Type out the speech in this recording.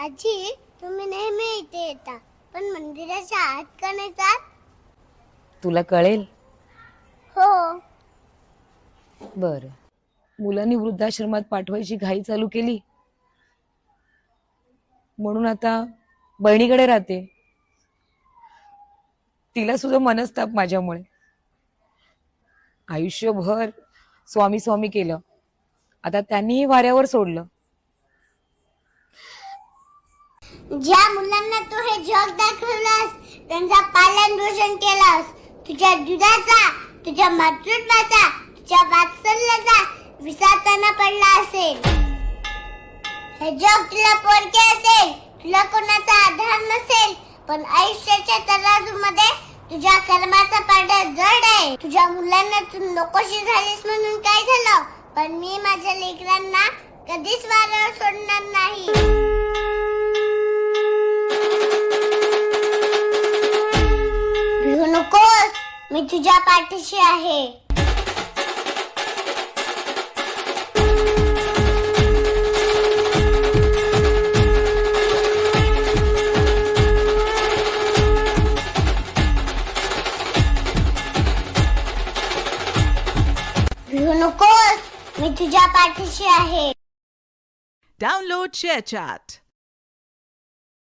आजी, तुम्ही नेहमी इथे येता, पण मंदिराच्या आत का नाही जात? तुला कळेल. हो. बर, मुलांनी वृद्धाश्रमात पाठवायची घाई चालू केली म्हणून आता बहिणीकडे राहते. तिला सुद्धा मनस्ताप माझ्यामुळे. आयुष्यभर स्वामी स्वामी केलं, आता त्यांनीही वाऱ्यावर सोडलं. ज्या मुलांना तू हे जग दाखवलास, त्यांचा पालन पोषण केलास, तुझ्या दुधाचा, तुझ्या मातृत्वाचा, तुझ्या वात्सल्याचा विसाताना पडला असेल. हे जग तुला पोरके असेल, तुला कोणाचा आधार नसेल, पण आयुष्याच्या तराजूमध्ये तुझ्या कर्माचा पाढा जड आहे. तुझ्या मुलांना तू नकोशी झालीस म्हणून काय झालं, पण मी माझ्या लेकरांना कधीच वाऱ्यावर सोडणार नाही. भिवू नकोस, मी तुझ्या पाठीशी आहे. भिवू नकोस, मी तुझ्या पाठीशी आहे. Download ShareChat.